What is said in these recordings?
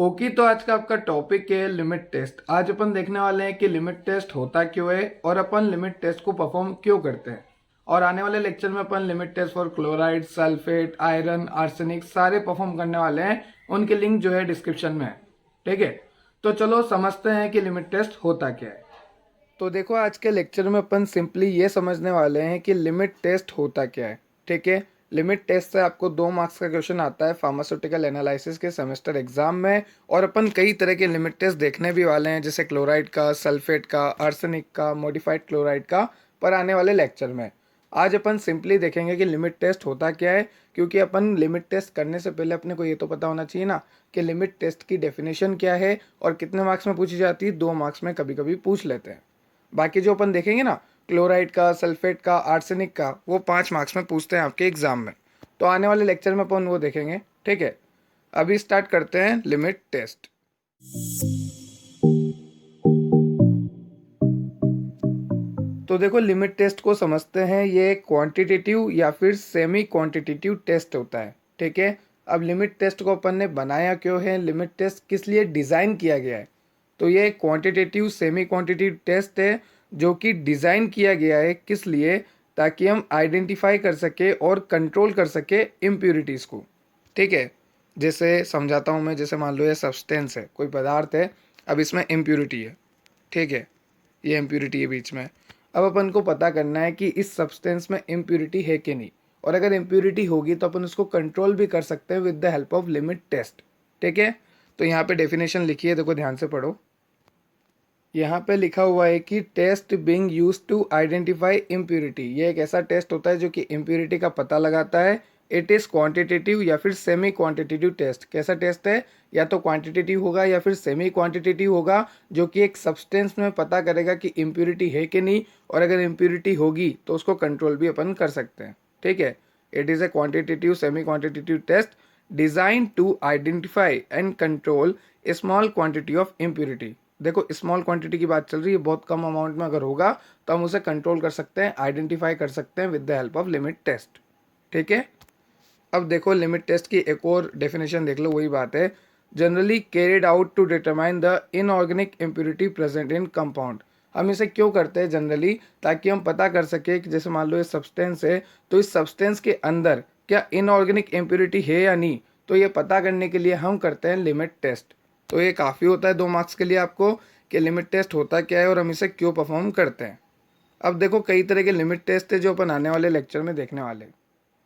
Okay, तो आज का आपका टॉपिक है लिमिट टेस्ट। आज अपन देखने वाले हैं कि लिमिट टेस्ट होता क्यों है और अपन लिमिट टेस्ट को परफॉर्म क्यों करते हैं। और आने वाले लेक्चर में अपन limit test for chloride, sulphate, iron, arsenic सारे परफॉर्म करने वाले हैं। उनके लिंक जो है डिस्क्रिप्शन में है। ठीक है, तो चलो समझते हैं कि लिमिट टेस्ट होता क्या है। तो देखो, आज के लेक्चर में अपन सिंपली ये समझने वाले हैं कि लिमिट टेस्ट होता क्या है। ठीक है, लिमिट टेस्ट से आपको 2 मार्क्स का क्वेश्चन आता है फार्मास्यूटिकल एनालिसिस के सेमेस्टर एग्जाम में। और अपन कई तरह के लिमिट टेस्ट देखने भी वाले हैं, जैसे क्लोराइड का, सल्फेट का, आर्सेनिक का, मॉडिफाइड क्लोराइड का, पर आने वाले लेक्चर में। आज अपन सिंपली देखेंगे कि लिमिट टेस्ट होता क्या है, क्योंकि अपन लिमिट टेस्ट करने से पहले अपने को ये तो पता होना चाहिए ना कि लिमिट टेस्ट की डेफिनेशन क्या है और कितने मार्क्स में पूछी जाती है। 2 मार्क्स में कभी कभी पूछ लेते हैं। बाकी जो अपन देखेंगे ना, क्लोराइड का, सल्फेट का, आर्सेनिक का, वो 5 मार्क्स में पूछते हैं आपके एग्जाम में। तो आने वाले लेक्चर में अपन वो देखेंगे। ठीक है, अभी स्टार्ट करते हैं लिमिट टेस्ट। तो देखो, लिमिट टेस्ट को समझते हैं। ये क्वांटिटेटिव या फिर सेमी क्वांटिटेटिव टेस्ट होता है। ठीक है, अब लिमिट टेस्ट को अपन ने बनाया क्यों है, लिमिट टेस्ट किस लिए डिज़ाइन किया गया है। तो ये क्वांटिटेटिव सेमी क्वांटिटेटिव टेस्ट है जो कि डिज़ाइन किया गया है किस लिए, ताकि हम आइडेंटिफाई कर सके और कंट्रोल कर सके इम्प्योरिटीज़ को। ठीक है, जैसे समझाता हूँ मैं। जैसे मान लो ये सब्सटेंस है, कोई पदार्थ है, अब इसमें इम्प्योरिटी है। ठीक है, ये इम्प्योरिटी है बीच में। अब अपन को पता करना है कि इस सब्सटेंस में इम्प्योरिटी है कि नहीं, और अगर इम्प्योरिटी होगी तो अपन उसको कंट्रोल भी कर सकते हैं with the help of limit test. ठीक है, तो यहाँ पे डेफिनेशन लिखी है, देखो ध्यान से पढ़ो। यहाँ पे लिखा हुआ है कि test being use to identify impurity. ये एक ऐसा टेस्ट होता है जो कि इम्प्योरिटी का पता लगाता है। इट इज़ क्वांटिटेटिव या फिर सेमी क्वांटिटेटिव टेस्ट। कैसा टेस्ट है, या तो क्वांटिटेटिव होगा या फिर सेमी क्वांटिटेटिव होगा, जो कि एक सब्सटेंस में पता करेगा कि इम्प्योरिटी है कि नहीं, और अगर इम्प्योरिटी होगी तो उसको कंट्रोल भी अपन कर सकते हैं। ठीक है, it is a quantitative semi quantitative test design to identify and control a small quantity of impurity. देखो, स्मॉल क्वांटिटी की बात चल रही है, बहुत कम अमाउंट में अगर होगा तो हम उसे कंट्रोल कर सकते हैं, आइडेंटिफाई कर सकते हैं with the help of limit test. ठीक है, अब देखो लिमिट टेस्ट की एक और डेफिनेशन देख लो, वही बात है। Generally carried out to determine the inorganic impurity present in compound. हम इसे क्यों करते हैं जनरली, ताकि हम पता कर सके कि जैसे मान लो ये सब्सटेंस है, तो इस सब्सटेंस के अंदर क्या इनऑर्गेनिक इम्प्योरिटी है या नहीं। तो ये पता करने के लिए हम करते हैं लिमिट टेस्ट। तो ये काफ़ी होता है 2 मार्क्स के लिए आपको कि लिमिट टेस्ट होता क्या है और हम इसे क्यों परफॉर्म करते हैं। अब देखो, कई तरह के लिमिट टेस्ट है जो अपन आने वाले लेक्चर में देखने वाले हैं।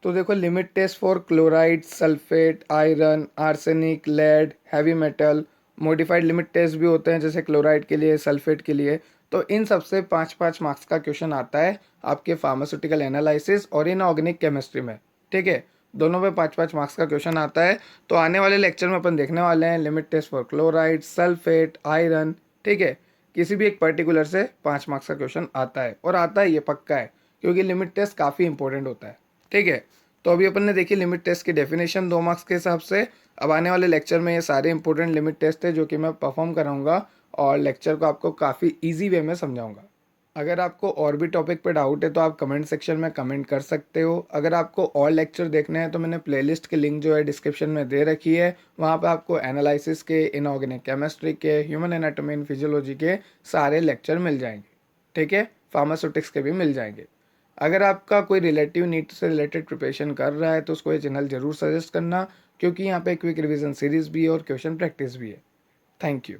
तो देखो, limit test for chloride, sulphate, iron, arsenic, lead, heavy metal, modified limit test भी होते हैं, जैसे क्लोराइड के लिए, सल्फेट के लिए। तो इन सबसे 5-5 मार्क्स का क्वेश्चन आता है आपके फार्मास्यूटिकल एनालिसिस और इनऑर्गेनिक केमिस्ट्री में। ठीक है, दोनों में 5-5 मार्क्स का क्वेश्चन आता है। तो आने वाले लेक्चर में अपन देखने वाले हैं limit test for chloride, sulphate, iron. ठीक है, किसी भी एक पर्टिकुलर से 5 मार्क्स का क्वेश्चन आता है, और आता है, ये पक्का है, क्योंकि लिमिट टेस्ट काफ़ी इंपॉर्टेंट होता है। ठीक है, तो अभी अपन ने देखी लिमिट टेस्ट की डेफिनेशन 2 मार्क्स के हिसाब से। अब आने वाले लेक्चर में ये सारे इंपॉर्टेंट लिमिट टेस्ट है जो कि मैं परफॉर्म कराऊंगा, और लेक्चर को आपको काफ़ी इजी वे में समझाऊंगा। अगर आपको और भी टॉपिक पे डाउट है तो आप कमेंट सेक्शन में कमेंट कर सकते हो। अगर आपको और लेक्चर देखने हैं तो मैंने प्लेलिस्ट की लिंक जो है डिस्क्रिप्शन में दे रखी है। वहाँ पे आपको एनालिसिस के, इनऑर्गेनिक केमिस्ट्री के, ह्यूमन एनाटॉमी एंड फिजियोलॉजी के सारे लेक्चर मिल जाएंगे। ठीक है, फार्मास्यूटिक्स के भी मिल जाएंगे। अगर आपका कोई रिलेटिव नीट से रिलेटेड प्रिपरेशन कर रहा है तो उसको ये चैनल ज़रूर सजेस्ट करना, क्योंकि यहाँ पे क्विक रिवीजन सीरीज भी है और क्वेश्चन प्रैक्टिस भी है। Thank you.